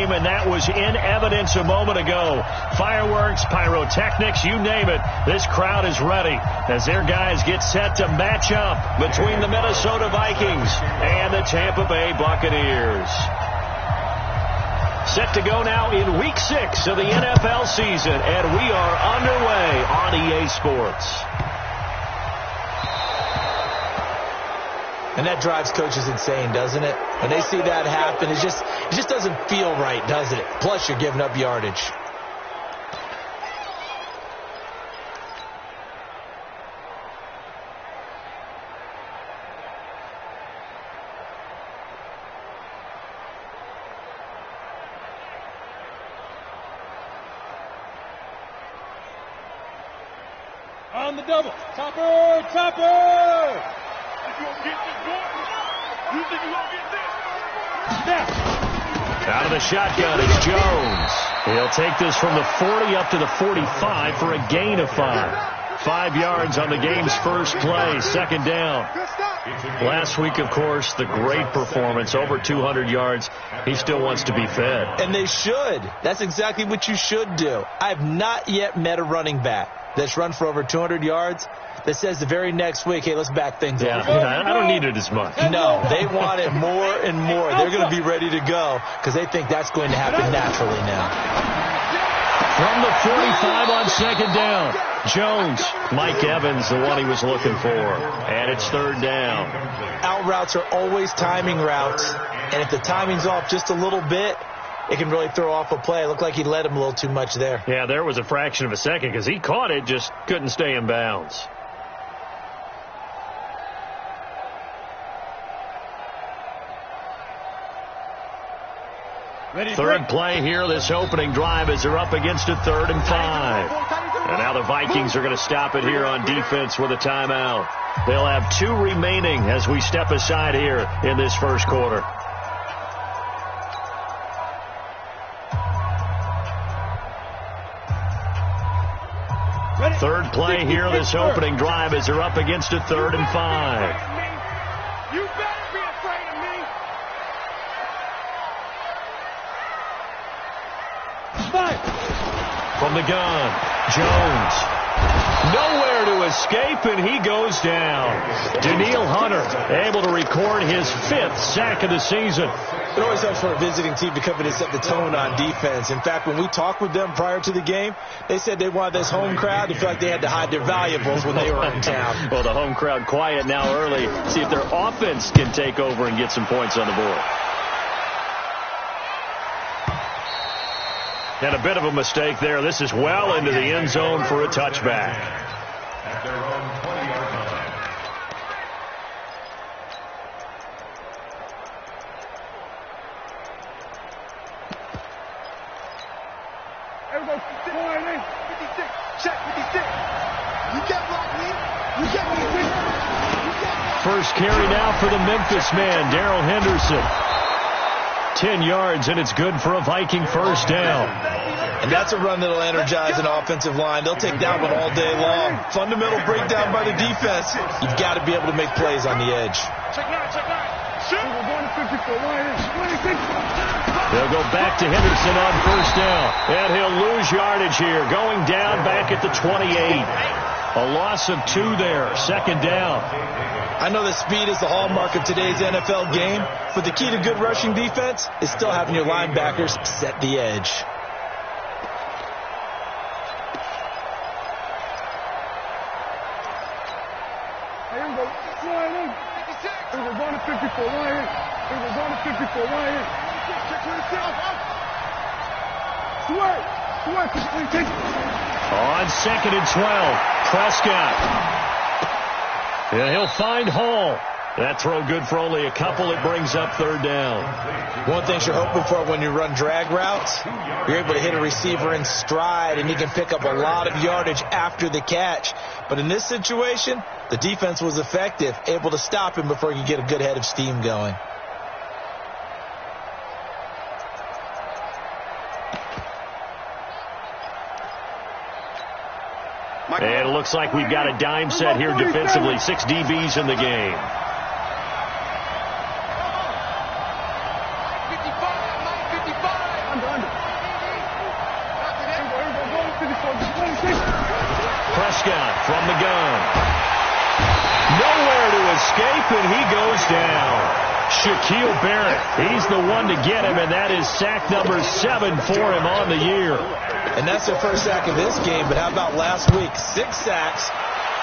game, and that was in evidence a moment ago. Fireworks, pyrotechnics, you name it. This crowd is ready as their guys get set to match up between the Minnesota Vikings and the Tampa Bay Buccaneers. Set to go now in Week 6 of the NFL season, and we are underway on EA Sports. And that drives coaches insane, doesn't it? When they see that happen, it just doesn't feel right, does it? Plus, you're giving up yardage. On the double. Topper! You gonna get this, boy? You think you gonna get this? Snap. Out of the shotgun, it's Jones. He'll take this from the 40 up to the 45 for a gain of 5. 5 yards on the game's first play, second down. Last week, of course, the great performance, over 200 yards. He still wants to be fed. And they should. That's exactly what you should do. I have not yet met a running back that's run for over 200 yards that says the very next week, hey, let's back things up. Yeah, I don't need it as much. No, they want it more and more. They're going to be ready to go because they think that's going to happen naturally now. From the 45 on second down, Jones. Mike Evans, the one he was looking for. And it's third down. Out routes are always timing routes, and if the timing's off just a little bit, it can really throw off a play. It looked like he led him a little too much there. Yeah, there was a fraction of a second because he caught it, just couldn't stay in bounds. Third play here, this opening drive, as they're up against a 3rd and 5. And now the Vikings are going to stop it here on defense with a timeout. They'll have 2 remaining as we step aside here in this first quarter. Third play here, this opening drive, as they're up against a 3rd and 5. You better be afraid of me. From the gun, Jones. Nowhere to escape, and he goes down. Danielle Hunter able to record his 5th sack of the season. It always helps for a visiting team to come in and set the tone on defense. In fact, when we talked with them prior to the game, they said they wanted this home crowd to feel like they had to hide their valuables when they were in town. Well, the home crowd quiet now early. See if their offense can take over and get some points on the board. And a bit of a mistake there. This is well into the end zone for a touchback. At their own 20-yard line. Everybody, 56. Check 56. You get block me. You get me. First carry now for the Memphis man, Darrell Henderson. 10 yards, and it's good for a Viking first down. And that's a run that'll energize an offensive line. They'll take that one all day long. Fundamental breakdown by the defense. You've got to be able to make plays on the edge. Check 9. Shoot. They'll go back to Henderson on first down. And he'll lose yardage here, going down back at the 28. A loss of 2 there, second down. I know that speed is the hallmark of today's NFL game, but the key to good rushing defense is still having your linebackers set the edge. On second and 12, Prescott. And he'll find Hall. That throw good for only a couple. It brings up third down. One thing you're hoping for when you run drag routes, you're able to hit a receiver in stride, and you can pick up a lot of yardage after the catch. But in this situation, the defense was effective, able to stop him before he could get a good head of steam going. And it looks like we've got a dime set here defensively. 6 DBs in the game. Prescott from the gun. Nowhere to escape, and he goes down. Shaquille Barrett, he's the one to get him, and that is sack number 7 for him on the year. And that's their first sack of this game, but how about last week? 6 sacks,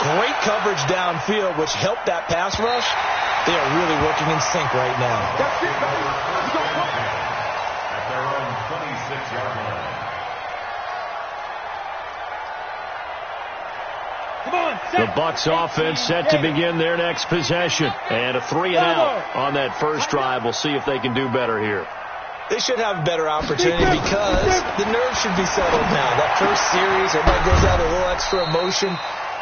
great coverage downfield, which helped that pass rush. They are really working in sync right now. That's it, baby. Let's go. At their own 26-yard line. The Bucs offense set to begin their next possession. And a 3-and-out on that first drive. We'll see if they can do better here. They should have a better opportunity because the nerves should be settled now. That first series, everybody goes out with a little extra emotion.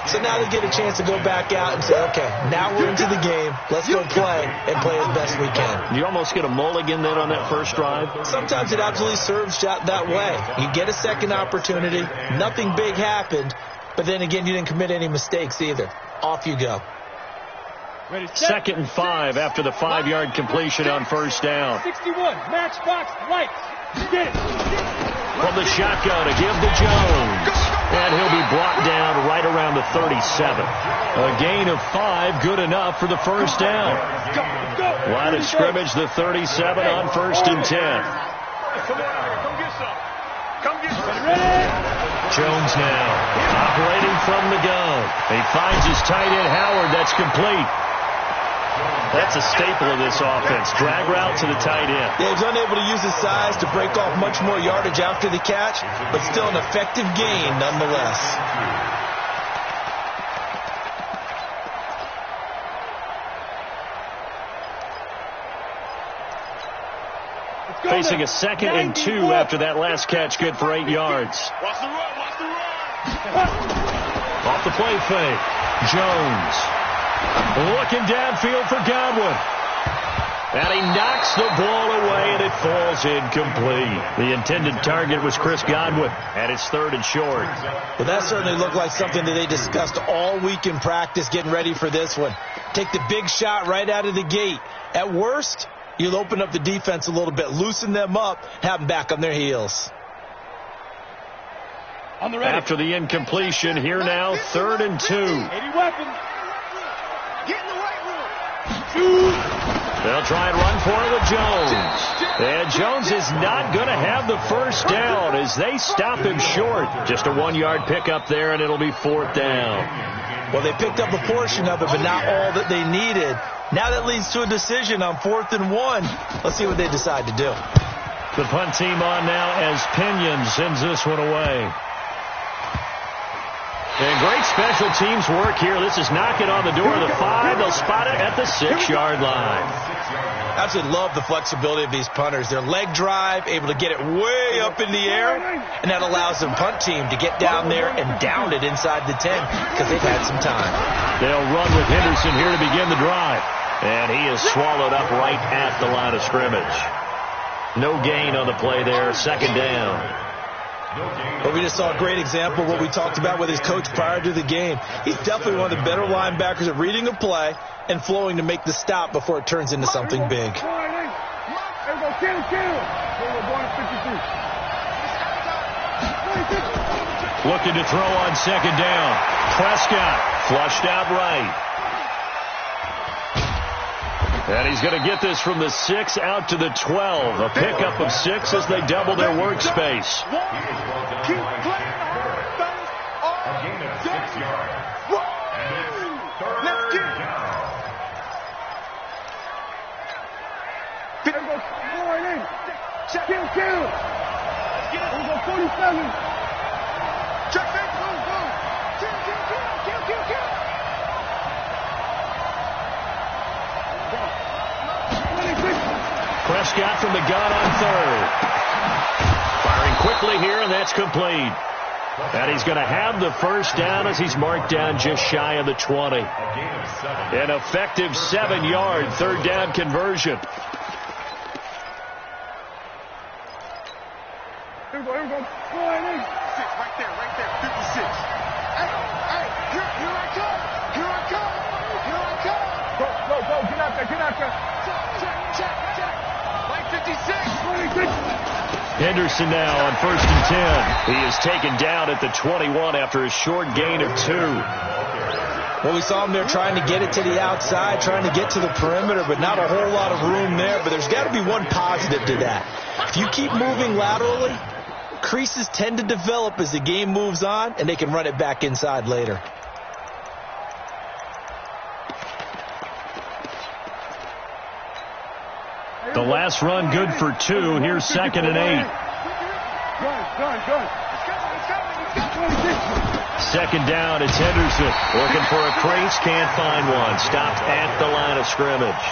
So now they get a chance to go back out and say, okay, now we're into the game. Let's go play and play as best we can. You almost get a mulligan then on that first drive? Sometimes it absolutely serves that way. You get a second opportunity. Nothing big happened. But then again, you didn't commit any mistakes either. Off you go. Ready, set. 2nd and 5 after the 5-yard completion on first down. 61, matchbox, lights. Get it. From the shotgun to give to Jones. And he'll be brought down right around the 37. A gain of 5, good enough for the first down. Line of scrimmage, the 37 on 1st and 10. Come on out here, come get some. Come get some. Ready? Jones now operating from the gun. He finds his tight end Howard. That's complete. That's a staple of this offense. Drag route to the tight end. Yeah, he's unable to use his size to break off much more yardage after the catch, but still an effective gain nonetheless. Facing a 2nd and 2 after that last catch, good for 8 yards. Watch the run, watch the run. Off the play fake. Jones looking downfield for Godwin. And he knocks the ball away, and it falls incomplete. The intended target was Chris Godwin, and it's 3rd and short. Well, that certainly looked like something that they discussed all week in practice getting ready for this one. Take the big shot right out of the gate. At worst, you'll open up the defense a little bit, loosen them up, have them back on their heels. On the ready. After the incompletion, here now, 3rd and 2. 80 weapons. Get in the right room. They'll try and run for it with Jones. And Jones is not going to have the first down as they stop him short. Just a 1-yard pickup there, and it'll be 4th down. Well, they picked up a portion of it, but not all that they needed. Now that leads to a decision on 4th and 1. Let's see what they decide to do. The punt team on now as Pinion sends this one away. And great special teams work here. This is knocking on the door of the 5. They'll spot it at the 6-yard line. I absolutely love the flexibility of these punters. Their leg drive, able to get it way up in the air, and that allows the punt team to get down there and down it inside the 10 because they've had some time. They'll run with Henderson here to begin the drive. And he is swallowed up right at the line of scrimmage. No gain on the play there, 2nd down. But we just saw a great example of what we talked about with his coach prior to the game. He's definitely one of the better linebackers at reading a play and flowing to make the stop before it turns into something big. Looking to throw on 2nd down. Prescott flushed out right. And he's going to get this from the 6 out to the 12. A pickup of 6 as they double their workspace. Keep playing hard. A gain of 6 yards. And it's 3rd down. Kill. Let's go 47. Check that. Kill. Prescott from the gun on 3rd. Firing quickly here, and that's complete. And he's going to have the first down as he's marked down just shy of the 20. An effective 7-yard 3rd down conversion. Here we go. Right there. 56. Hey, here I come. Go. Get out there. Check. Like 56. Henderson now on 1st and 10. He is taken down at the 21 after a short gain of 2. Well, we saw him there trying to get it to the outside, trying to get to the perimeter, but not a whole lot of room there. But there's got to be one positive to that. If you keep moving laterally, creases tend to develop as the game moves on, and they can run it back inside later. The last run good for 2. Here's 2nd and 8. Second down, it's Henderson. Looking for a crease, can't find one. Stopped at the line of scrimmage.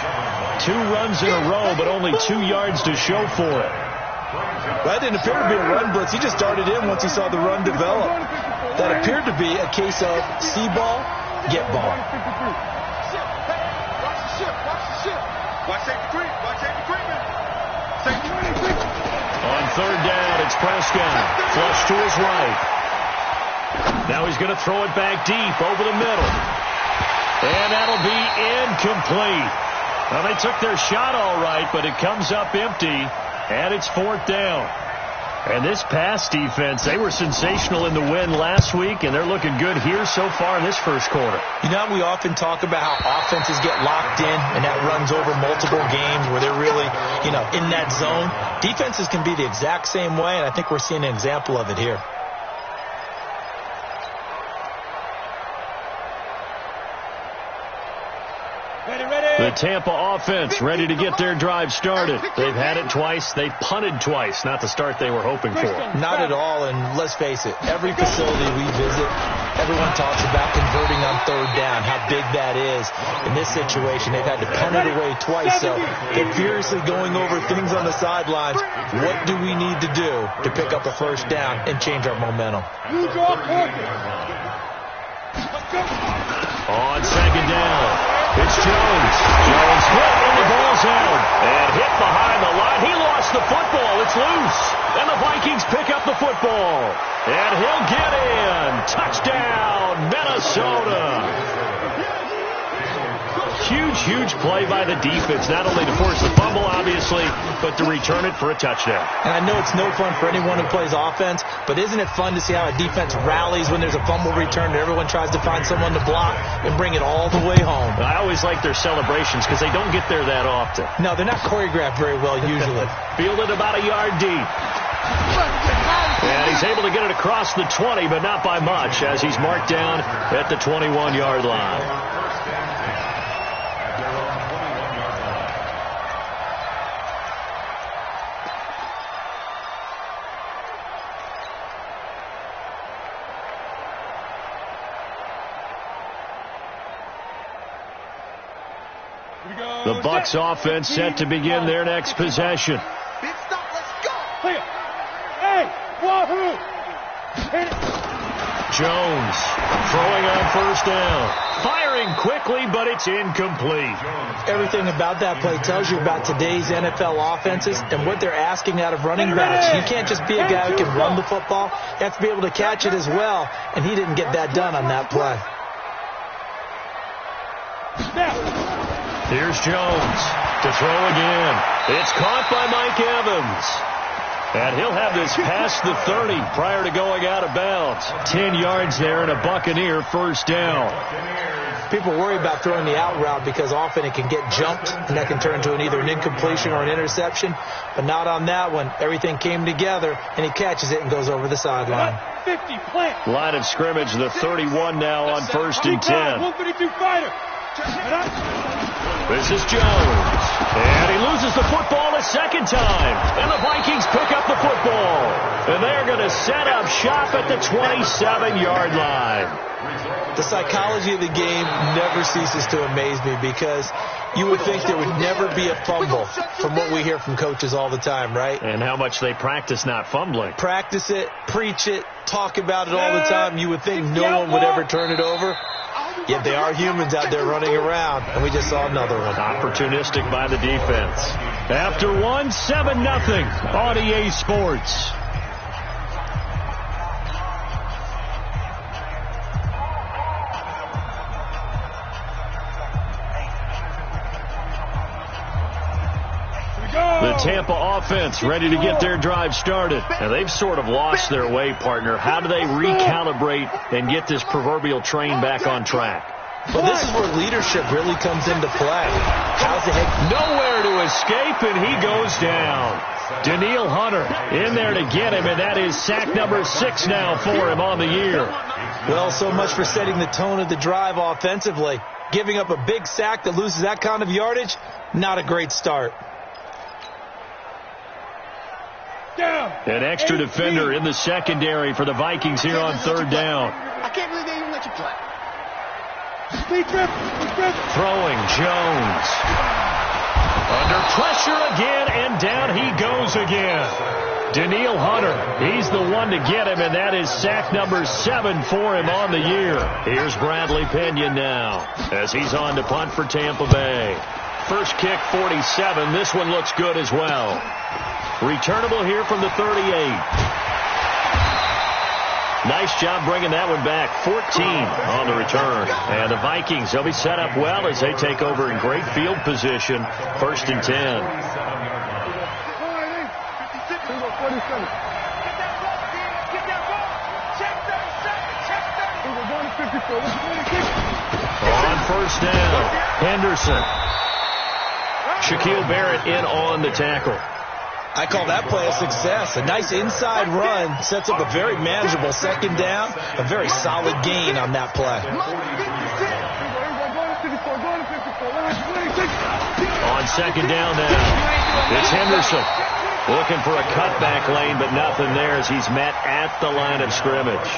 2 runs in a row, but only 2 yards to show for it. That didn't appear to be a run blitz. He just started in once he saw the run develop. That appeared to be a case of see ball, get ball. Watch safety creep. Watch safety creeping. Safety creep. On 3rd down, it's Prescott. Flush to his right. Now he's going to throw it back deep over the middle. And that'll be incomplete. Well, they took their shot all right, but it comes up empty, and it's 4th down. And this pass defense, they were sensational in the win last week, and they're looking good here so far in this first quarter. You know, we often talk about how offenses get locked in, and that runs over multiple games where they're really, in that zone. Defenses can be the exact same way, and I think we're seeing an example of it here. The Tampa offense ready to get their drive started. They've had it twice. They've punted twice. Not the start they were hoping for. Not at all, and let's face it, every facility we visit, everyone talks about converting on 3rd down, how big that is. In this situation, they've had to punt it away twice, so they're furiously going over things on the sidelines. What do we need to do to pick up a 1st down and change our momentum? On 2nd down, it's Jones. Jones hit and the ball's out. And hit behind the line. He lost the football. It's loose. And the Vikings pick up the football. And he'll get in. Touchdown, Minnesota. Huge play by the defense, not only to force the fumble, obviously, but to return it for a touchdown. And I know it's no fun for anyone who plays offense, but isn't it fun to see how a defense rallies when there's a fumble return and everyone tries to find someone to block and bring it all the way home? I always like their celebrations because they don't get there that often. No, they're not choreographed very well usually. Fielded about a yard deep. And he's able to get it across the 20, but not by much, as he's marked down at the 21-yard line. The Bucs offense set to begin their next possession. Big stop, let's go. Hey, wahoo! Jones throwing on 1st down. Firing quickly, but it's incomplete. Everything about that play tells you about today's NFL offenses and what they're asking out of running backs. You can't just be a guy who can run the football. You have to be able to catch it as well, and he didn't get that done on that play. Here's Jones to throw again. It's caught by Mike Evans. And he'll have this past the 30 prior to going out of bounds. 10 yards there and a Buccaneer 1st down. People worry about throwing the out route because often it can get jumped, and that can turn into either an incompletion or an interception. But not on that one. Everything came together, and he catches it and goes over the sideline. 50 plant. Line of scrimmage, the 31 now on 1st and 10. 152 fighter. This is Jones. And he loses the football a 2nd time. And the Vikings pick up the football. And they're going to set up shop at the 27-yard line. The psychology of the game never ceases to amaze me because you would think there would never be a fumble from what we hear from coaches all the time, right? And how much they practice not fumbling. Practice it, preach it, talk about it all the time. You would think no one would ever turn it over. Yet they are humans out there running around, and we just saw another one. Opportunistic by the defense. After 1, 7-0 on EA Sports. The Tampa offense ready to get their drive started. And they've sort of lost their way, partner. How do they recalibrate and get this proverbial train back on track? Well, this is where leadership really comes into play. How's the head? Nowhere to escape, and he goes down. Daniil Hunter in there to get him, and that is sack number 6 now for him on the year. Well, so much for setting the tone of the drive offensively. Giving up a big sack that loses that kind of yardage, not a great start. An extra defender in the secondary for the Vikings here on third down. I can't believe they even let you play. Throwing Jones. Under pressure again, and down he goes again. Daniil Hunter, he's the one to get him, and that is sack number 7 for him on the year. Here's Bradley Pinion now as he's on to punt for Tampa Bay. First kick, 47. This one looks good as well. Returnable here from the 38. Nice job bringing that one back. 14 on the return. And the Vikings, they'll be set up well as they take over in great field position. First and 10. On first down, Henderson. Shaquille Barrett in on the tackle. I call that play a success. A nice inside run sets up a very manageable second down. A very solid gain on that play. On second down now, it's Henderson looking for a cutback lane, but nothing there as he's met at the line of scrimmage.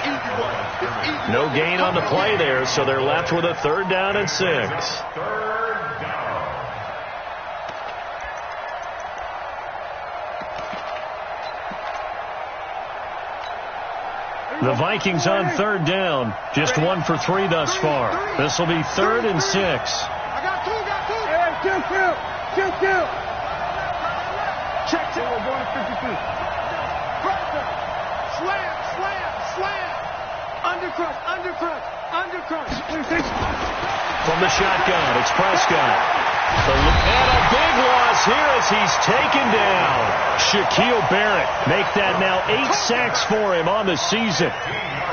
No gain on the play there, so they're left with a 3rd down and 6. The Vikings on 3rd down, just 1 for 3 thus far. This will be 3rd and 6. I got two. Hey, kill. Check. We're going to 52. Slam. Undercrunch. From the shotgun, it's Prescott. And a big loss here as he's taken down. Shaquille Barrett make that now 8 sacks for him on the season.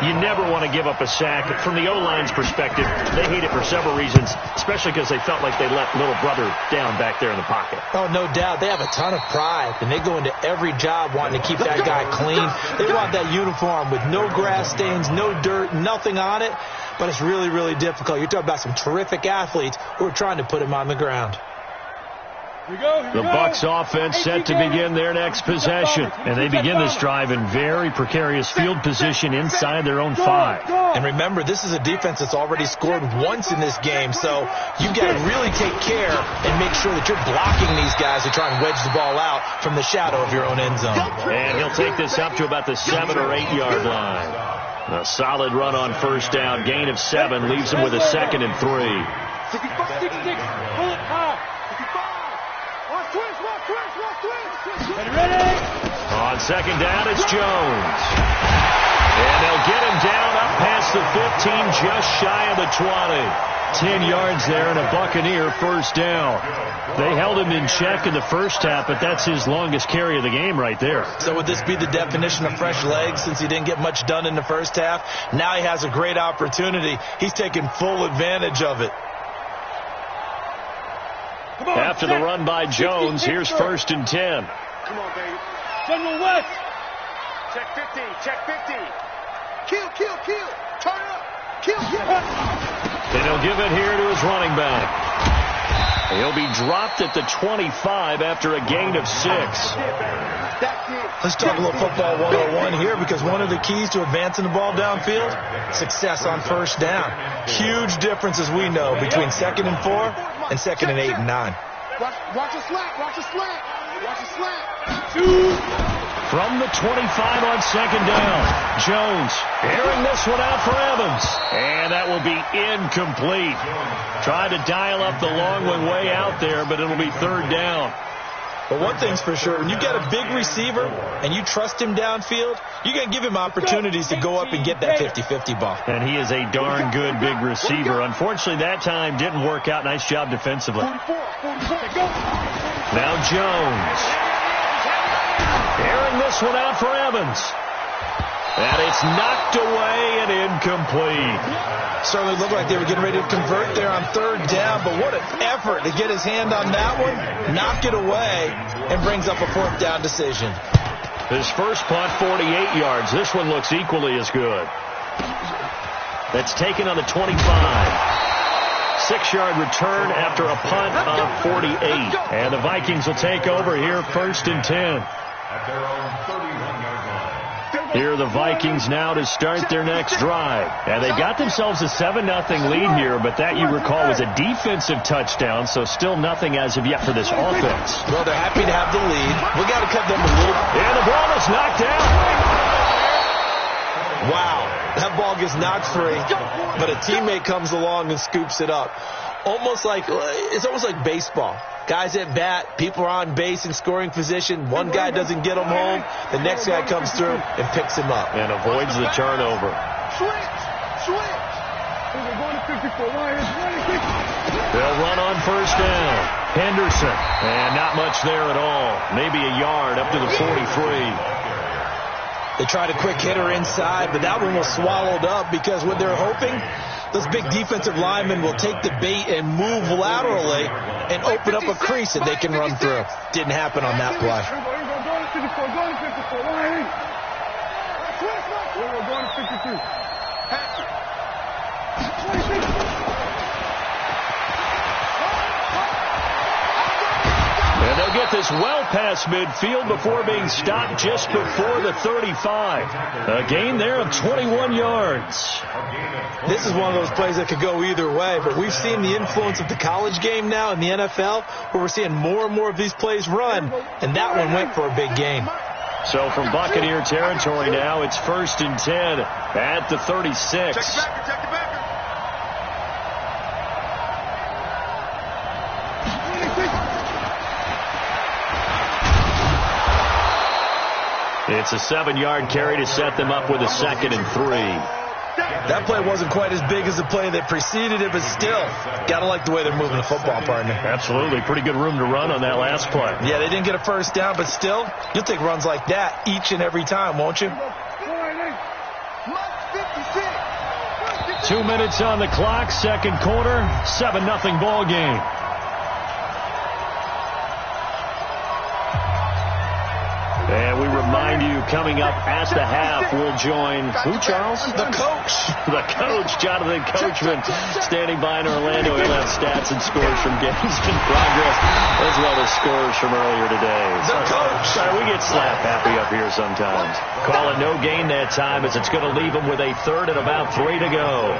You never want to give up a sack. From the O-line's perspective, they hate it for several reasons, especially because they felt like they let little brother down back there in the pocket. Oh, no doubt. They have a ton of pride, and they go into every job wanting to keep that guy clean. They want that uniform with no grass stains, no dirt, nothing on it. But it's really, really difficult. You're talking about some terrific athletes who are trying to put him on the ground. The Bucs offense set to begin their next possession. And they begin this drive in very precarious field position inside their own 5. And remember, this is a defense that's already scored once in this game, so you've got to really take care and make sure that you're blocking these guys who try and wedge the ball out from the shadow of your own end zone. And he'll take this up to about the 7 or 8 yard line. A solid run on first down. Gain of 7 leaves him with a 2nd and 3. On second down, it's Jones. And they'll get him down up past the 15, just shy of the 20. 10 yards there and a Buccaneer first down. They held him in check in the first half, but that's his longest carry of the game right there. So would this be the definition of fresh legs since he didn't get much done in the first half? Now he has a great opportunity. He's taking full advantage of it. After the run by Jones, here's first and 10. Come on, baby. General West. Check 50. Kill. Turn up. Kill. And he'll give it here to his running back. He'll be dropped at the 25 after a gain of 6. Let's talk a little football 101 here, because one of the keys to advancing the ball downfield, success on first down. Huge difference, as we know, between 2nd and 4 and 2nd and 8 and 9. Watch a slant. From the 25 on second down, Jones airing this one out for Evans. And that will be incomplete. Tried to dial up the long one way out there, but it'll be 3rd down. But one thing's for sure, when you got a big receiver and you trust him downfield, you're going to give him opportunities to go up and get that 50-50 ball. And he is a darn good big receiver. Unfortunately, that time didn't work out. Nice job defensively. Now Jones. Airing this one out for Evans. And it's knocked away and incomplete. Certainly looked like they were getting ready to convert there on third down, but what an effort to get his hand on that one, knock it away, and brings up a fourth down decision. His first punt, 48 yards. This one looks equally as good. That's taken on the 25. 6-yard return after a punt of 48. And the Vikings will take over here, 1st and 10. At their own 31-yard line. Here are the Vikings now to start their next drive. And they've got themselves a 7-0 lead here, but that, you recall, was a defensive touchdown, so still nothing as of yet for this offense. Well, they're happy to have the lead. We got to cut them a little. And the ball is knocked out. Wow, that ball gets knocked free, but a teammate comes along and scoops it up. It's almost like baseball. Guys at bat, people are on base in scoring position. One guy doesn't get him home. The next guy comes through and picks him up. And avoids the turnover. They'll run on first down. Henderson. And not much there at all. Maybe a yard up to the 43. They tried a quick hitter inside, but that one was swallowed up because what they're hoping, those big defensive linemen will take the bait and move laterally and open up a crease that they can run through. Didn't happen on that play. And they'll get this well past midfield before being stopped just before the 35. A gain there of 21 yards. This is one of those plays that could go either way, but we've seen the influence of the college game now in the NFL, where we're seeing more and more of these plays run, and that one went for a big gain. So from Buccaneer territory now, it's 1st and 10 at the 36. It's a 7-yard carry to set them up with a 2nd and 3. That play wasn't quite as big as the play that preceded it, but still, got to like the way they're moving the football, partner. Absolutely. Pretty good room to run on that last play. Yeah, they didn't get a first down, but still, you'll take runs like that each and every time, won't you? 2 minutes on the clock, second quarter, 7-0 ball game. And we remind you, coming up at the half, we'll join who, Charles? The coach. The coach, Jonathan Coachman, standing by in Orlando. He'll have stats and scores from games in progress, as well as scores from earlier today. The coach. Sorry, we get slap happy up here sometimes. Call it no gain that time, as it's going to leave them with a 3rd and about 3 to go.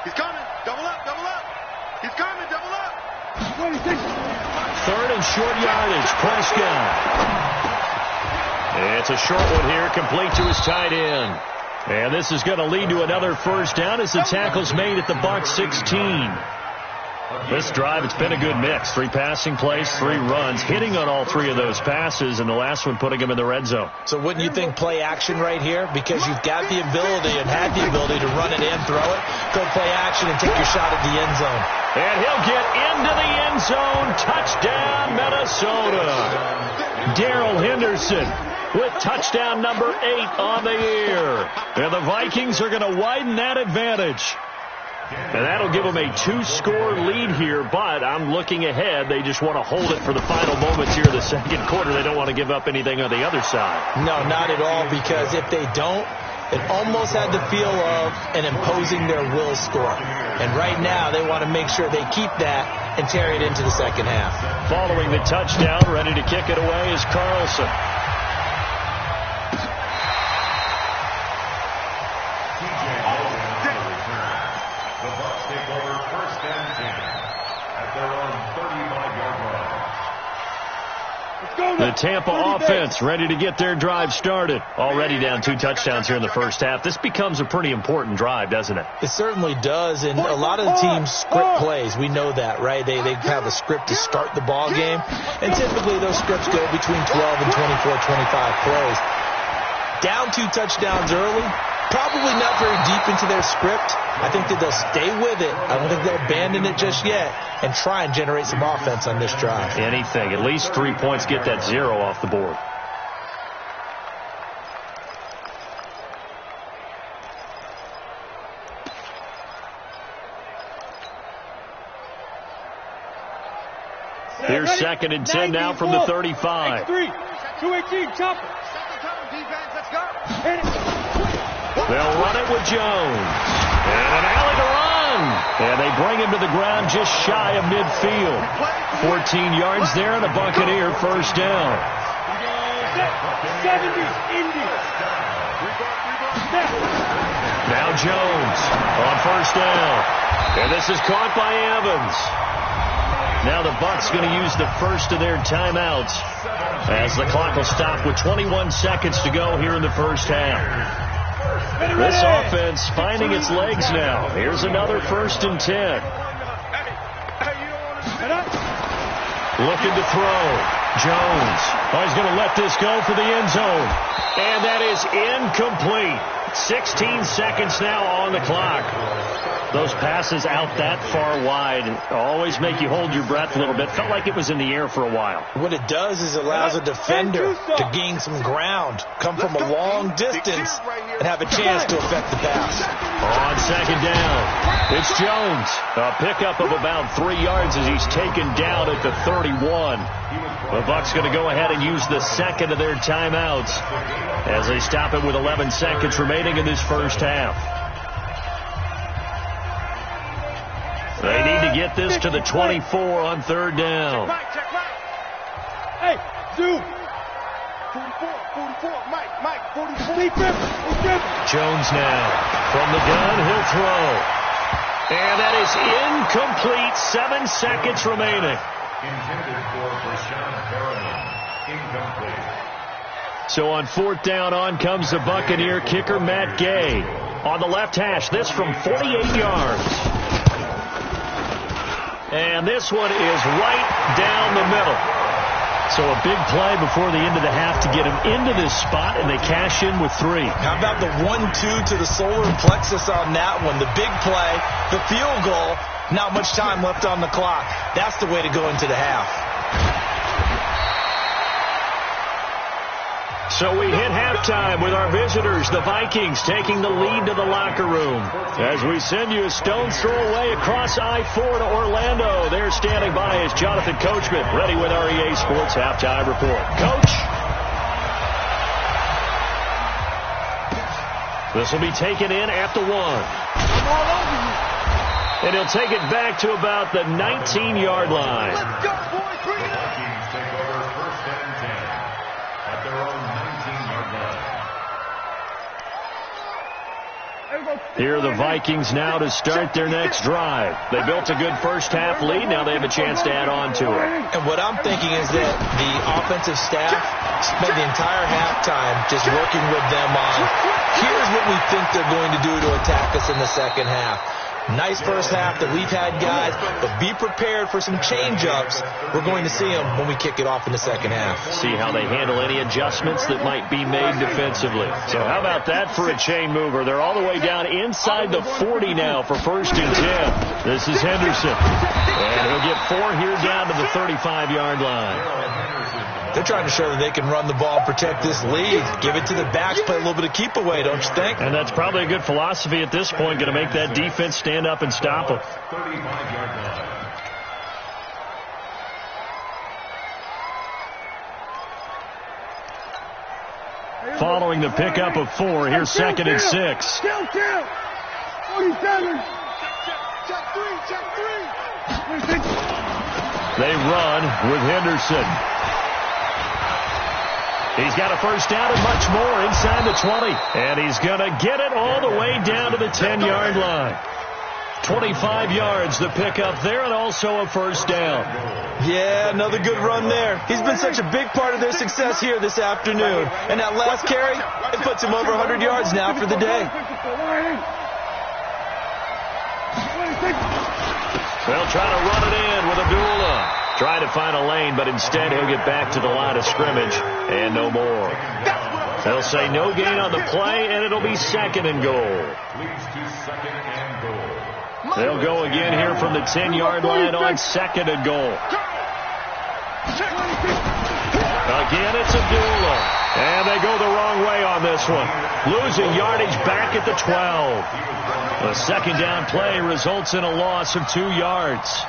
He's coming. Double up. He's coming. Double up. 3rd and short yardage. Prescott. It's a short one here, complete to his tight end. And this is going to lead to another first down as the tackle's made at the Bucs 16. This drive, it's been a good mix. 3 passing plays, 3 runs, hitting on all 3 of those passes, and the last one putting him in the red zone. So wouldn't you think play action right here? Because you've got the ability and had the ability to run it and throw it. Go play action and take your shot at the end zone. And he'll get into the end zone. Touchdown, Minnesota. Darrell Henderson with touchdown number 8 on the year. And the Vikings are going to widen that advantage. And that'll give them a 2-score lead here, but I'm looking ahead. They just want to hold it for the final moments here of the second quarter. They don't want to give up anything on the other side. No, not at all, because if they don't, it almost had the feel of an imposing their will score. And right now, they want to make sure they keep that and carry it into the second half. Following the touchdown, ready to kick it away is Carlson. Let's go. The Tampa offense ready to get their drive started. Already down 2 touchdowns here in the first half. This becomes a pretty important drive, doesn't it? It certainly does, and a lot of the teams script plays. We know that, right? They have a script to start the ball game, and typically those scripts go between 12 and 24, 25 plays. Down 2 touchdowns early, probably not very deep into their script. I think that they'll stay with it. I don't think they'll abandon it just yet and try and generate some offense on this drive. Anything. At least 3 points, get that 0 off the board. Here's 2nd and 10 now from the 35. 218, chopper. Defense, let's go. They'll run it with Jones. And an alley to run. And they bring him to the ground just shy of midfield. 14 yards there and a Buccaneer first down. 70, Indy. Now Jones on first down. And this is caught by Evans. Now the Bucs going to use the first of their timeouts as the clock will stop with 21 seconds to go here in the first half. This offense finding its legs now. Here's another 1st and 10. Looking to throw. Jones. Oh, he's going to let this go for the end zone. And that is incomplete. 16 seconds now on the clock. Those passes out that far wide always make you hold your breath a little bit. Felt like it was in the air for a while. What it does is it allows a defender to gain some ground, come from a long distance, and have a chance to affect the pass. On 2nd down, it's Jones. A pickup of about 3 yards as he's taken down at the 31. The Bucs going to go ahead and use the 2nd of their timeouts as they stop it with 11 seconds remaining in this first half. They need to get this to the 24 on 3rd down. Check right. Hey, Zoom. 44, Mike, 44. Jones now from the gun, he'll throw. And that is incomplete. 7 seconds remaining. Intended for Rashawn Perriman. Incomplete. So on 4th down, on comes the Buccaneer kicker, Matt Gay. On the left hash, this from 48 yards. And this one is right down the middle. So a big play before the end of the half to get him into this spot, and they cash in with 3. How about the 1-2 to the solar plexus on that one? The big play, the field goal, not much time left on the clock. That's the way to go into the half. So we hit halftime with our visitors, the Vikings, taking the lead to the locker room. As we send you a stone's throw away across I-4 to Orlando. There standing by is Jonathan Coachman, ready with our EA Sports Halftime Report. Coach. This will be taken in at the 1. And he'll take it back to about the 19-yard line. Let's go, boys. Bring it up. Vikings take over 1st and 10 at their own 19-yard line. Here are the Vikings now to start their next drive. They built a good first half lead. Now they have a chance to add on to it. And what I'm thinking is that the offensive staff spent the entire halftime just working with them on, here's what we think they're going to do to attack us in the second half. Nice first half that we've had, guys, but be prepared for some change-ups. We're going to see them when we kick it off in the second half. See how they handle any adjustments that might be made defensively. So how about that for a chain mover? They're all the way down inside the 40 now for 1st and 10. This is Henderson. And he'll get 4 here down to the 35-yard line. They're trying to show that they can run the ball and protect this lead. Give it to the backs, play a little bit of keep away, don't you think? And that's probably a good philosophy at this point, going to make that defense stand up and stop them. 35-yard line. Following the pickup of 4, here's 2nd and 6. 47. Check 3. They run with Henderson. He's got a first down and much more inside the 20. And he's going to get it all the way down to the 10-yard line. 25 yards to pick up there, and also a first down. Yeah, another good run there. He's been such a big part of their success here this afternoon. And that last carry, it puts him over 100 yards now for the day. They'll try to run it in with Abdullah. Try to find a lane, but instead he'll get back to the line of scrimmage and no more. They'll say no gain on the play, and it'll be 2nd and goal. They'll go again here from the 10-yard line on 2nd and goal. Again, it's Abdullah. And they go the wrong way on this one. Losing yardage back at the 12. The 2nd down play results in a loss of 2 yards.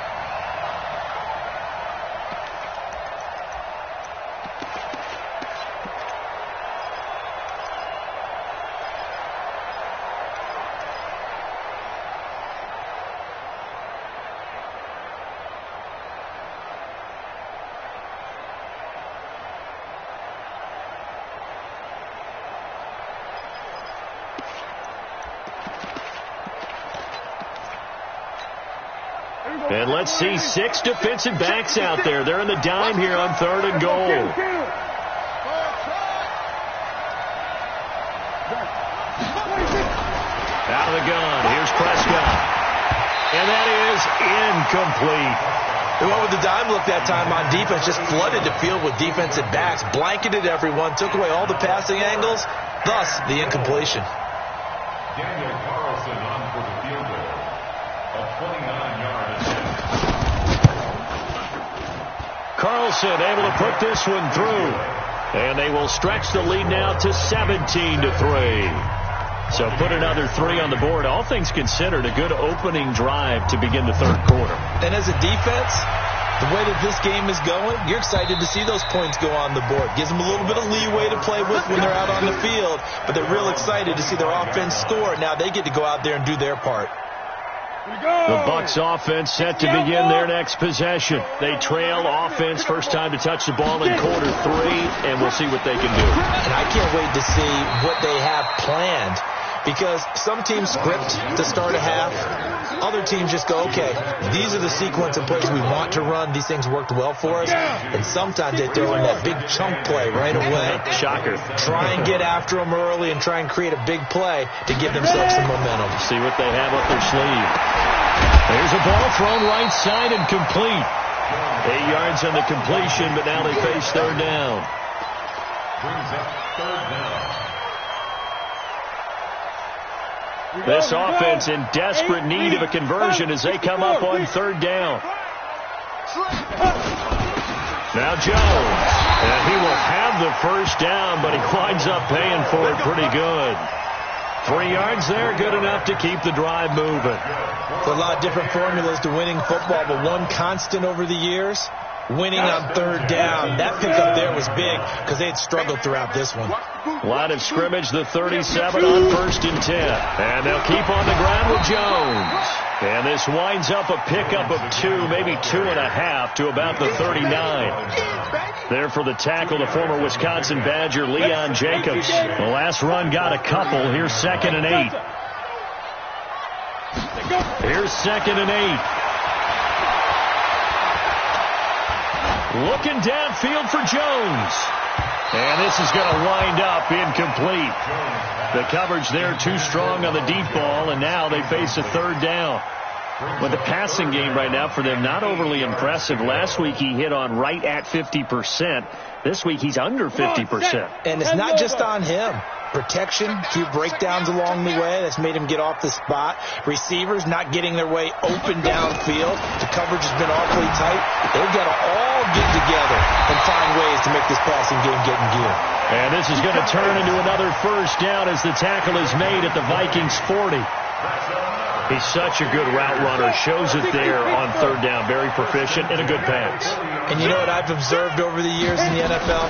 And let's see 6 defensive backs out there. They're in the dime here on 3rd and goal. Out of the gun. Here's Prescott. And that is incomplete. And what would the dime look that time on defense? Just flooded the field with defensive backs, blanketed everyone, took away all the passing angles, thus the incompletion. Daniel Carlson on for the field goal. A 29-yard attempt. Carlson able to put this one through. And they will stretch the lead now to 17-3. So put another 3 on the board. All things considered, a good opening drive to begin the 3rd quarter. And as a defense, the way that this game is going, you're excited to see those points go on the board. Gives them a little bit of leeway to play with when they're out on the field, but they're real excited to see their offense score. Now they get to go out there and do their part. The Bucs offense set to begin their next possession. They trail offense, first time to touch the ball in quarter 3, and we'll see what they can do. And I can't wait to see what they have planned. Because some teams script to start a half. Other teams just go, okay, these are the sequence of plays we want to run. These things worked well for us. And sometimes they throw in that big chunk play right away. Shocker. Try and get after them early and try and create a big play to give themselves some momentum. See what they have up their sleeve. There's a ball thrown right side and complete. 8 yards on the completion, but now they face 3rd down. Brings up 3rd down. This offense in desperate need of a conversion as they come up on 3rd down. Now Jones. And he will have the first down, but he winds up paying for it pretty good. 3 yards there, good enough to keep the drive moving. A lot of different formulas to winning football, but one constant over the years, winning on 3rd down. That pickup there was big because they had struggled throughout this one. Line of scrimmage, the 37 on 1st and 10. And they'll keep on the ground with Jones. And this winds up a pickup of 2, maybe 2.5 to about the 39. There for the tackle, the former Wisconsin Badger, Leon Jacobs. The last run got a couple. Here's 2nd and 8. Here's 2nd and 8. Looking downfield for Jones. And this is going to wind up incomplete. The coverage there too strong on the deep ball, and now they face a 3rd down. But the passing game right now for them, not overly impressive. Last week he hit on right at 50%. This week he's under 50%. And it's not just on him. Protection, a few breakdowns along the way. That's made him get off the spot. Receivers not getting their way open downfield. The coverage has been awfully tight. They've got to all get together and find ways to make this passing game get in gear. And this is going to turn into another first down as the tackle is made at the Vikings 40. He's such a good route runner. Shows it there on 3rd down. Very proficient and a good pass. And you know what I've observed over the years in the NFL?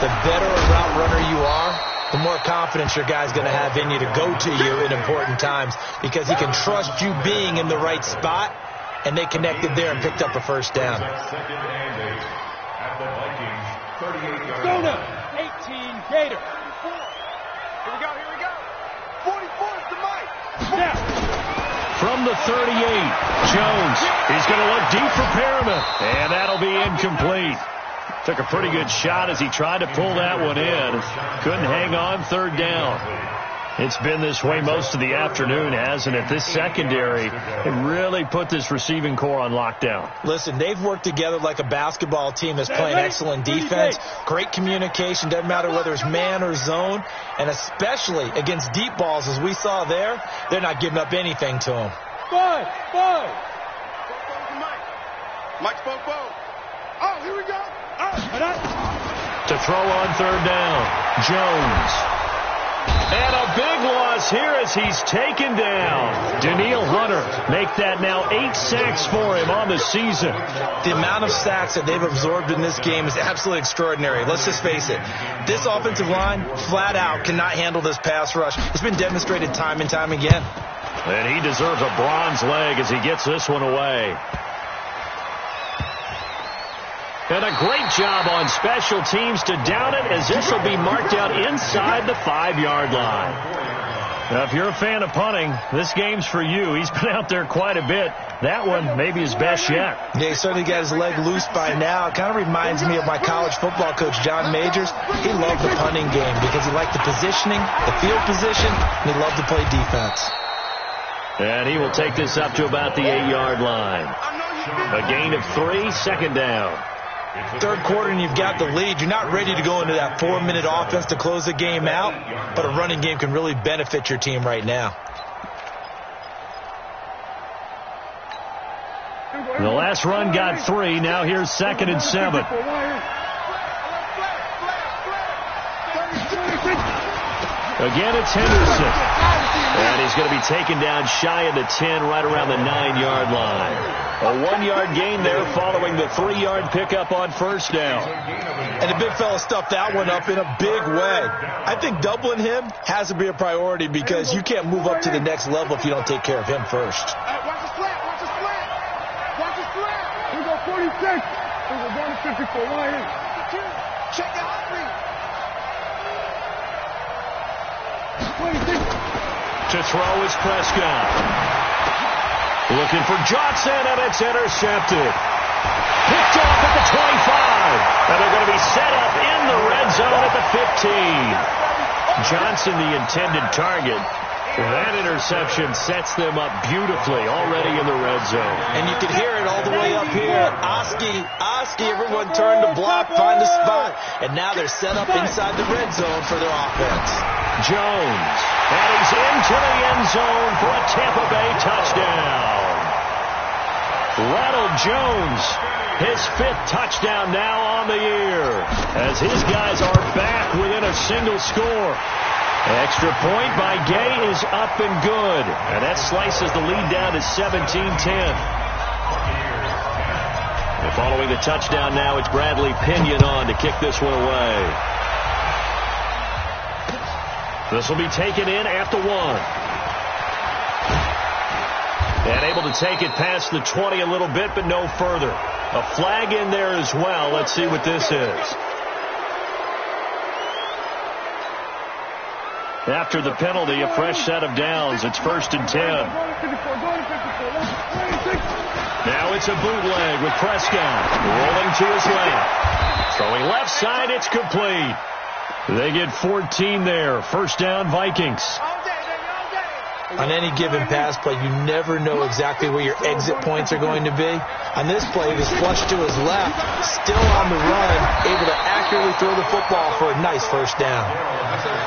The better a route runner you are, the more confidence your guy's going to have in you to go to you in important times because he can trust you being in the right spot, and they connected there and picked up a first down. 2nd and 8 at the Vikings 38-yard Go line. now, 18 Gator. Here we go. 44 is the mic. From from the 38. Jones, he's going to look deep for Perriman, and that'll be incomplete. Took a pretty good shot as he tried to pull that one in. Couldn't hang on, third down. It's been this way most of the afternoon, hasn't it? This secondary really put this receiving core on lockdown. Listen, they've worked together like a basketball team that's playing excellent defense. Great communication. Doesn't matter whether it's man or zone. And especially against deep balls, as we saw there, they're not giving up anything to them. Five. Mike's both. Oh, here we go. To throw on third down, Jones. And a big loss here as he's taken down. Daniil Hunter make that now 8 sacks for him on the season. The amount of sacks that they've absorbed in this game is absolutely extraordinary. Let's just face it. This offensive line, flat out, cannot handle this pass rush. It's been demonstrated time and time again. And he deserves a bronze leg as he gets this one away. And a great job on special teams to down it, as this will be marked out inside the 5-yard line. Now, if you're a fan of punting, this game's for you. He's been out there quite a bit. That one maybe his best yet. Yeah, he certainly got his leg loose by now. It kind of reminds me of my college football coach, John Majors. He loved the punting game because he liked the positioning, the field position, and he loved to play defense. And he will take this up to about the 8-yard line. A gain of 3, second down. Third quarter and you've got the lead. You're not ready to go into that 4-minute offense to close the game out, but a running game can really benefit your team right now. The last run got 3. Now here's 2nd and 7. Again, it's Henderson. And he's going to be taken down shy of the 10, right around the 9-yard line. A 1-yard gain there following the 3-yard pickup on first down. And the big fella stuffed that one up in a big way. I think doubling him has to be a priority because you can't move up to the next level if you don't take care of him first. Watch the slant. We go 46. We go down to 54. Why? Check the hot read. 26. To throw is Prescott. Looking for Johnson, and it's intercepted. Picked off at the 25. And they're going to be set up in the red zone at the 15. Johnson, the intended target. That interception sets them up beautifully already in the red zone. And you can hear it all the way up here. Oski, everyone turned to block, find a spot. And now they're set up inside the red zone for their offense. Jones, and he's into the end zone for a Tampa Bay touchdown. Ronald Jones, his 5th touchdown now on the year, as his guys are back within a single score. Extra point by Gay is up and good, and that slices the lead down to 17-10. And following the touchdown now, it's Bradley Pinion on to kick this one away. This will be taken in at the 1. And able to take it past the 20 a little bit, but no further. A flag in there as well. Let's see what this is. After the penalty, a fresh set of downs. It's 1st and 10. Now it's a bootleg with Prescott rolling to his left. Throwing left side, it's complete. They get 14 there. First down, Vikings. On any given pass play, you never know exactly where your exit points are going to be. On this play, he was flushed to his left, still on the run, able to accurately throw the football for a nice first down.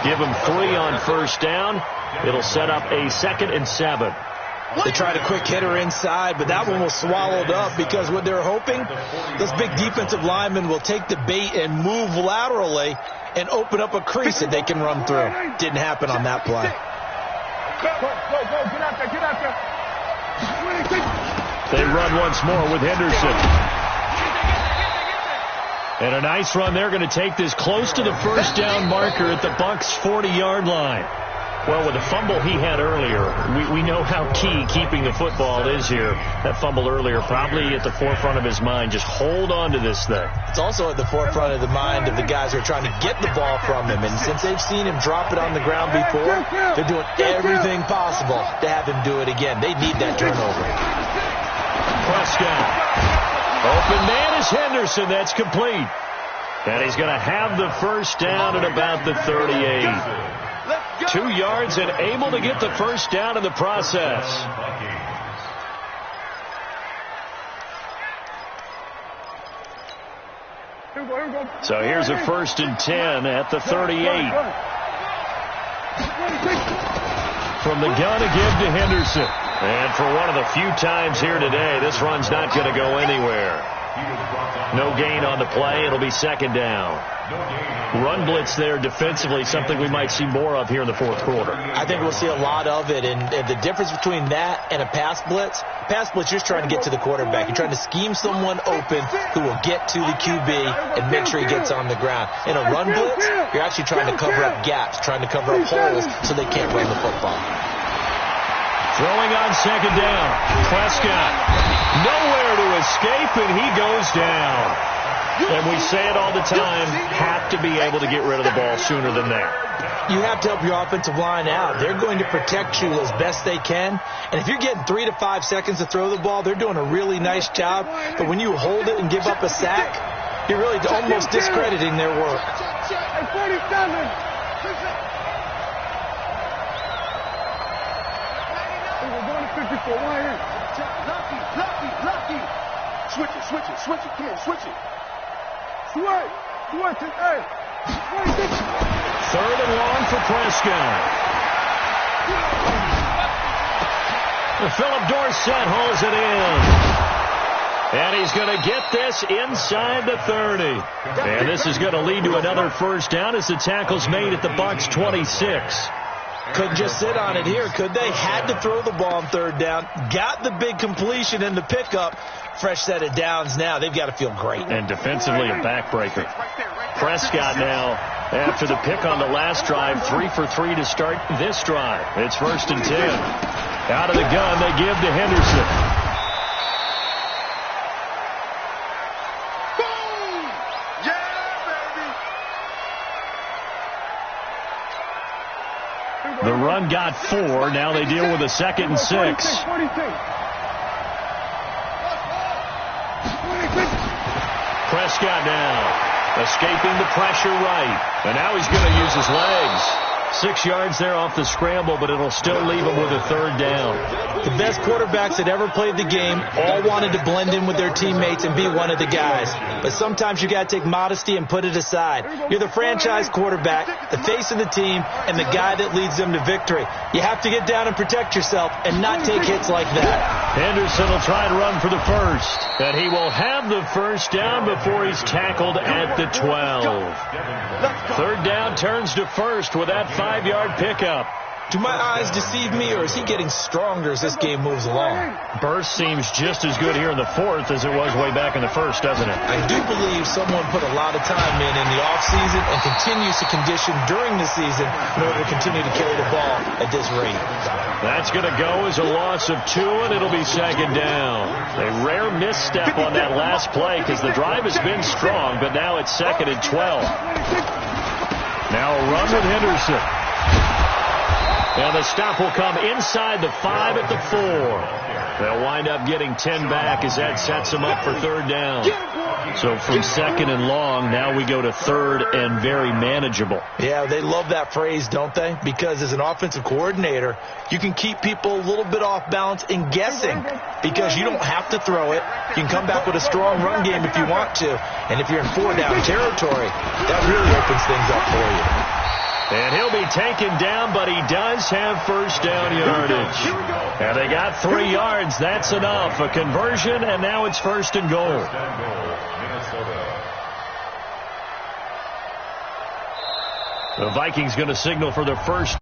Give him 3 on first down. It'll set up a 2nd and 7. They tried a quick hitter inside, but that one was swallowed up because what they're hoping, those big defensive linemen will take the bait and move laterally and open up a crease that they can run through. Didn't happen on that play. Go, get out there. They run once more with Henderson. And a nice run. They're going to take this close to the first down marker at the Bucs' 40-yard line. Well, with the fumble he had earlier, we know how key keeping the football is here. That fumble earlier probably at the forefront of his mind. Just hold on to this thing. It's also at the forefront of the mind of the guys who are trying to get the ball from him. And since they've seen him drop it on the ground before, they're doing everything possible to have him do it again. They need that turnover. Prescott. Open man is Henderson. That's complete. And he's going to have the first down at about the 38. 2 yards and able to get the first down in the process. So here's a 1st and 10 at the 38. From the gun again to Henderson. And for one of the few times here today, this run's not going to go anywhere. No gain on the play. It'll be 2nd down. Run blitz there defensively, something we might see more of here in the 4th quarter. I think we'll see a lot of it, and the difference between that and a pass blitz, you're just trying to get to the quarterback. You're trying to scheme someone open who will get to the QB and make sure he gets on the ground. In a run blitz, you're actually trying to cover up gaps, trying to cover up holes so they can't run the football. Throwing on 2nd down. Prescott nowhere to escape, and he goes down. And we say it all the time, have to be able to get rid of the ball sooner than that. You have to help your offensive line out. They're going to protect you as best they can. And if you're getting 3 to 5 seconds to throw the ball, they're doing a really nice job. But when you hold it and give up a sack, you're really almost discrediting their work. Switch it. Come on, switch it. 3rd and long for Prescott. Philip Dorsett hauls it in. And he's going to get this inside the 30. And this is going to lead to another first down as the tackle's made at the Bucs 26. Couldn't just sit on it here, could they? Had to throw the ball on 3rd down. Got the big completion in the pickup. Fresh set of downs now. They've got to feel great. And defensively a backbreaker. Prescott now, after the pick on the last drive, 3 for 3 to start this drive. It's 1st and 10. Out of the gun, they give to Henderson. Boom! Yeah, baby! The run got 4. Now they deal with a 2nd and 6. Prescott now, escaping the pressure right. And now he's going to use his legs. 6 yards there off the scramble, but it'll still leave him with a 3rd down. The best quarterbacks that ever played the game all wanted to blend in with their teammates and be one of the guys. But sometimes you got to take modesty and put it aside. You're the franchise quarterback, the face of the team, and the guy that leads them to victory. You have to get down and protect yourself and not take hits like that. Henderson will try and run for the 1st. And he will have the 1st down before he's tackled at the 12. 3rd down turns to 1st with that 5-yard pickup. Do my eyes deceive me, or is he getting stronger as this game moves along? Burst seems just as good here in the 4th as it was way back in the 1st, doesn't it? I do believe someone put a lot of time in the offseason and continues to condition during the season in order to continue to carry the ball at this rate. That's going to go as a loss of 2, and it'll be 2nd down. A rare misstep on that last play because the drive has been strong, but now it's 2nd and 12. Now a run with Henderson. And the stop will come inside the 5 at the 4. They'll wind up getting 10 back as that sets them up for 3rd down. So from 2nd and long, now we go to 3rd and very manageable. Yeah, they love that phrase, don't they? Because as an offensive coordinator, you can keep people a little bit off balance and guessing because you don't have to throw it. You can come back with a strong run game if you want to. And if you're in 4-down territory, that really opens things up for you. And he'll be taken down, but he does have 1st down yardage. And they got 3 yards. That's enough. A conversion, and now it's 1st and goal. The Vikings going to signal for their 1st.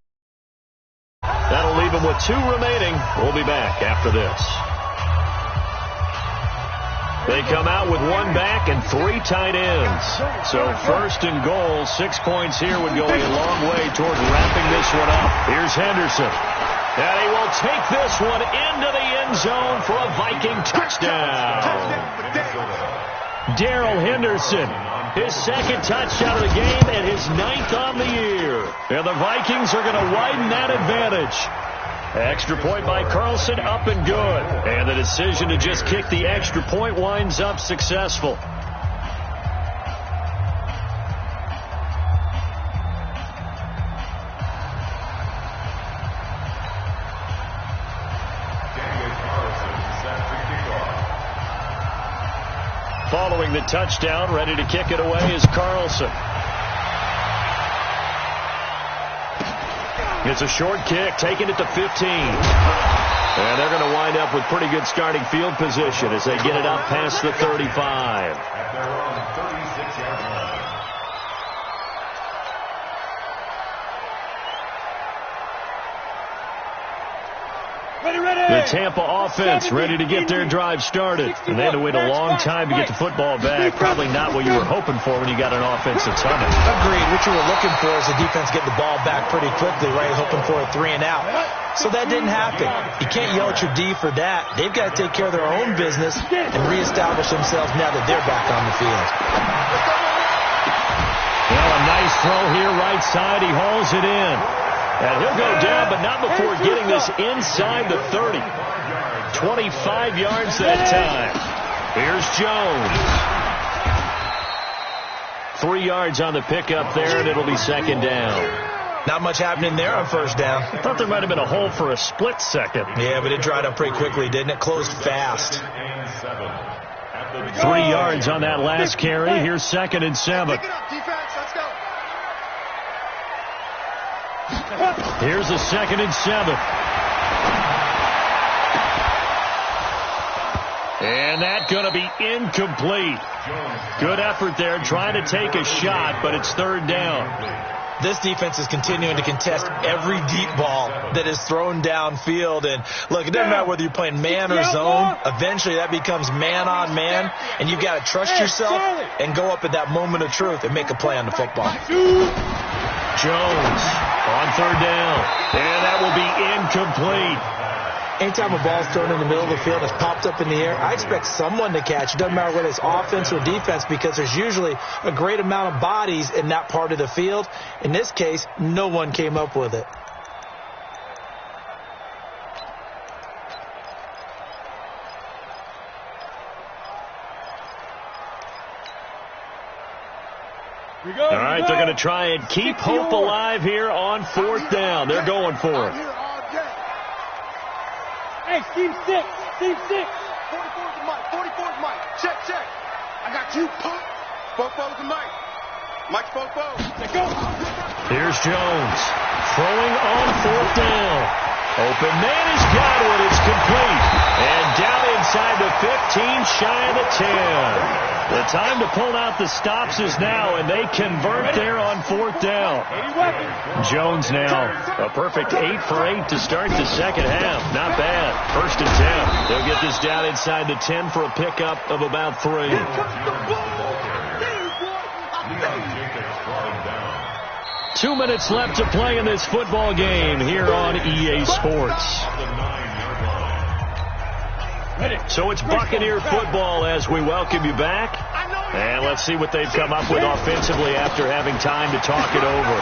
That'll leave them with 2 remaining. We'll be back after this. They come out with one back and 3 tight ends. So first and goal, 6 points here would go a long way toward wrapping this one up. Here's Henderson. And he will take this one into the end zone for a Viking touchdown. Darrell Henderson, his 2nd touchdown of the game and his 9th on the year. And the Vikings are going to widen that advantage. Extra point by Carlson, up and good. And the decision to just kick the extra point winds up successful. Following the touchdown, ready to kick it away is Carlson. It's a short kick, taking it to 15. And they're going to wind up with pretty good starting field position as they get it up past the 35. At their own 36-yard line. The Tampa offense ready to get their drive started. And they had to wait a long time to get the football back. Probably not what you were hoping for when you got an offense that's humming. Agreed. What you were looking for is the defense getting the ball back pretty quickly, right? Hoping for a 3 and out. So that didn't happen. You can't yell at your D for that. They've got to take care of their own business and reestablish themselves now that they're back on the field. Well, a nice throw here, right side. He hauls it in. And he'll go down, but not before getting this inside the 30. 25 yards that time. Here's Jones. 3 yards on the pickup there, and it'll be 2nd down. Not much happening there on 1st down. I thought there might have been a hole for a split second. Yeah, but it dried up pretty quickly, didn't it? Closed fast. 3 yards on that last carry. Here's 2nd and 7. Here's a 2nd and 7. And that's going to be incomplete. Good effort there, trying to take a shot, but it's 3rd down. This defense is continuing to contest every deep ball that is thrown downfield. And, look, it doesn't matter whether you're playing man or zone. Eventually that becomes man on man, and you've got to trust yourself and go up at that moment of truth and make a play on the football. Jones on 3rd down, and that will be incomplete. Anytime a ball's thrown in the middle of the field, it's popped up in the air, I expect someone to catch. It doesn't matter whether it's offense or defense, because there's usually a great amount of bodies in that part of the field. In this case, no one came up with it. All right, they're going to try and keep hope alive here on 4th down. They're going for it. Hey, Steve 6. 44's the mic. 44's mic. Check. I got you, punk. Fofo's the mic. Mike's Fofo. Let's go. Here's Jones throwing on 4th down. Open man has got it. It's complete. And down inside the 15, shy of the 10. The time to pull out the stops is now, and they convert there on 4th down. Jones now a perfect 8 for 8 to start the 2nd half. Not bad. 1st and 10. They'll get this down inside the 10 for a pickup of about 3. 2 minutes left to play in this football game here on EA Sports. So it's Buccaneer football as we welcome you back. And let's see what they've come up with offensively after having time to talk it over.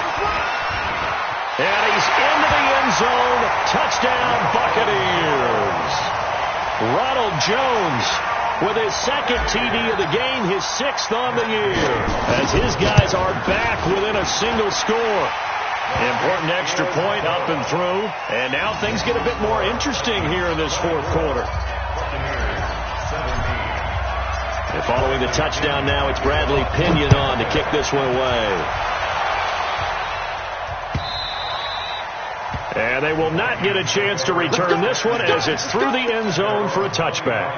And he's into the end zone. Touchdown, Buccaneers. Ronald Jones with his 2nd TD of the game, his 6th on the year, as his guys are back within a single score. Important extra point up and through. And now things get a bit more interesting here in this 4th quarter. And following the touchdown now, it's Bradley Pinion on to kick this one away. And they will not get a chance to return this one as it's through the end zone for a touchback.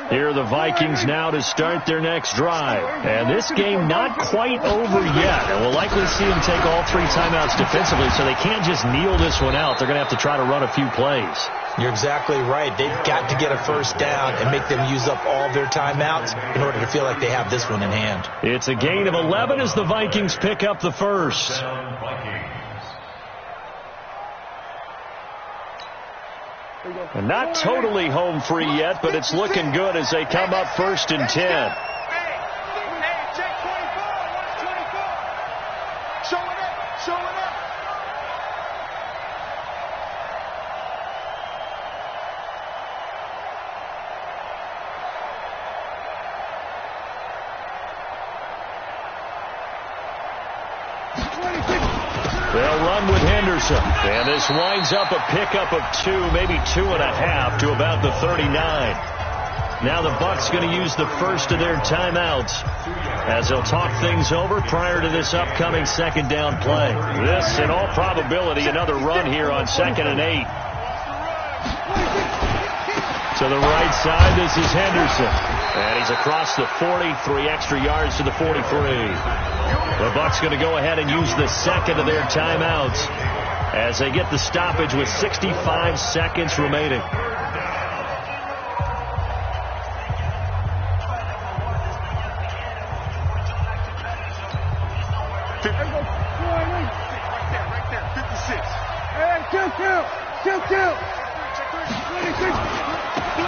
Here are the Vikings now to start their next drive. And this game not quite over yet. And we'll likely see them take all 3 timeouts defensively, so they can't just kneel this one out. They're going to have to try to run a few plays. You're exactly right. They've got to get a first down and make them use up all their timeouts in order to feel like they have this one in hand. It's a gain of 11 as the Vikings pick up the first. And not totally home free yet, but it's looking good as they come up 1st and 10. They'll run with Henderson. And this winds up a pickup of 2, maybe 2.5 to about the 39. Now the Bucs going to use the first of their timeouts as they'll talk things over prior to this upcoming 2nd down play. This, in all probability, another run here on 2nd and 8. To the right side, this is Henderson. And he's across the 40, 3 extra yards to the 43. The Bucs going to go ahead and use the second of their timeouts as they get the stoppage with 65 seconds remaining.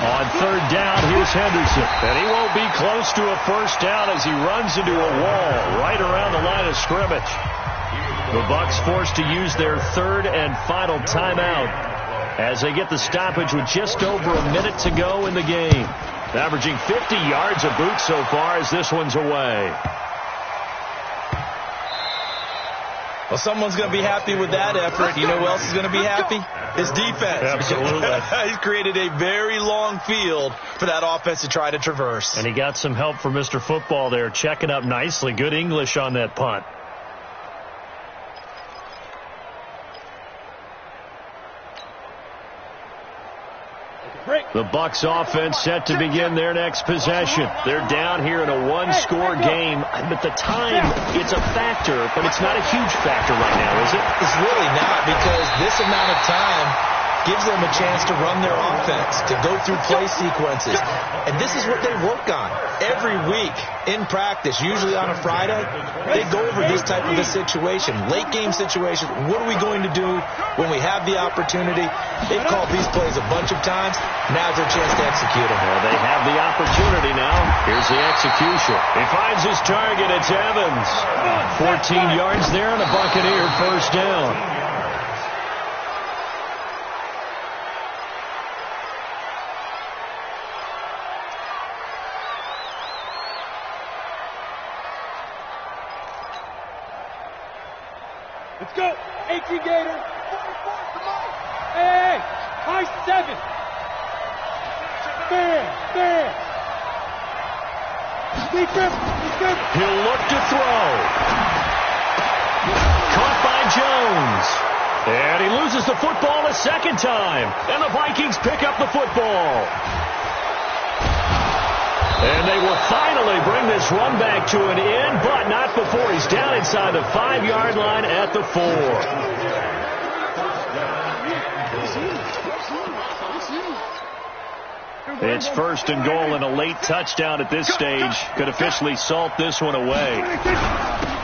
On 3rd down, here's Henderson. And he won't be close to a first down as he runs into a wall right around the line of scrimmage. The Bucs forced to use their 3rd and final timeout as they get the stoppage with just over a minute to go in the game. Averaging 50 yards a boot so far as this one's away. Well, someone's going to be happy with that effort. You know who else is going to be happy? His defense. Absolutely. He's created a very long field for that offense to try to traverse. And he got some help from Mr. Football there, checking up nicely. Good English on that punt. The Bucs offense set to begin their next possession. They're down here in a 1-score game. But the time, it's a factor, but it's not a huge factor right now, is it? It's really not, because this amount of time gives them a chance to run their offense, to go through play sequences. And this is what they work on every week in practice, usually on a Friday. They go over this type of a situation, late game situation. What are we going to do when we have the opportunity? They've called these plays a bunch of times. Now's their chance to execute them. Well, they have the opportunity now. Here's the execution. He finds his target. It's Evans. 14 yards there and a Buccaneer first down. Let's go. 18 Gator. Hey, high 7. Fair. He'll look to throw. Caught by Jones. And he loses the football a second time. And the Vikings pick up the football. And they will finally bring this run back to an end, but not before he's down inside the 5-yard line at the 4. It's 1st and goal and a late touchdown at this stage could officially salt this one away.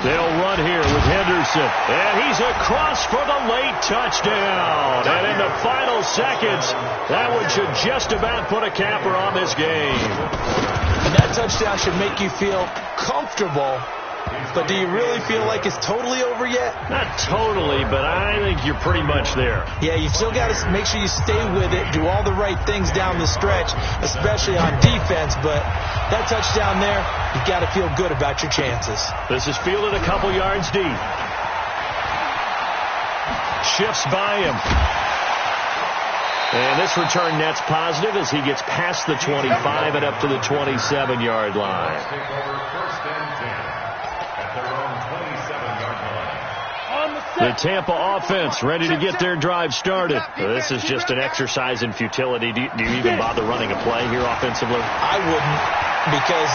They'll run here with Henderson, and he's across for the late touchdown. And in the final seconds, that one should just about put a capper on this game. And that touchdown should make you feel comfortable. But do you really feel like it's totally over yet? Not totally, but I think you're pretty much there. Yeah, you still got to make sure you stay with it, do all the right things down the stretch, especially on defense. But that touchdown there, you've got to feel good about your chances. This is fielded a couple yards deep. Shifts by him. And this return net's positive as he gets past the 25 and up to the 27-yard line. On the The Tampa offense ready to get their drive started. This is just an exercise in futility. Do you even bother running a play here offensively? I wouldn't, because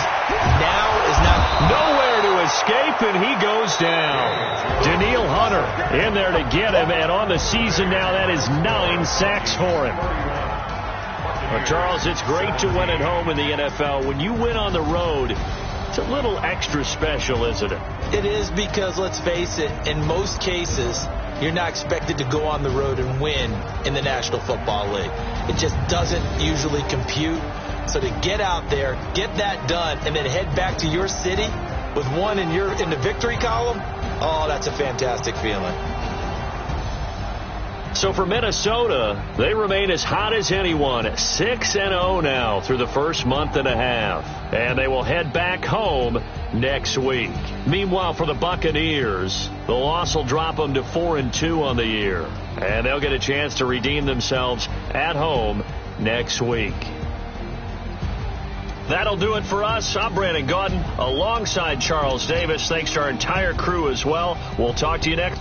now is not nowhere to escape, and he goes down. Danielle Hunter in there to get him, and on the season now, that is 9 sacks for him. Well, Charles, it's great to win at home in the NFL. When you win on the road, it's a little extra special, isn't it? It is, because, let's face it, in most cases, you're not expected to go on the road and win in the National Football League. It just doesn't usually compute. So to get out there, get that done, and then head back to your city with one in the victory column, oh, that's a fantastic feeling. So for Minnesota, they remain as hot as anyone, 6-0 now through the first month and a half. And they will head back home next week. Meanwhile, for the Buccaneers, the loss will drop them to 4-2 on the year. And they'll get a chance to redeem themselves at home next week. That'll do it for us. I'm Brandon Gaudin alongside Charles Davis. Thanks to our entire crew as well. We'll talk to you next.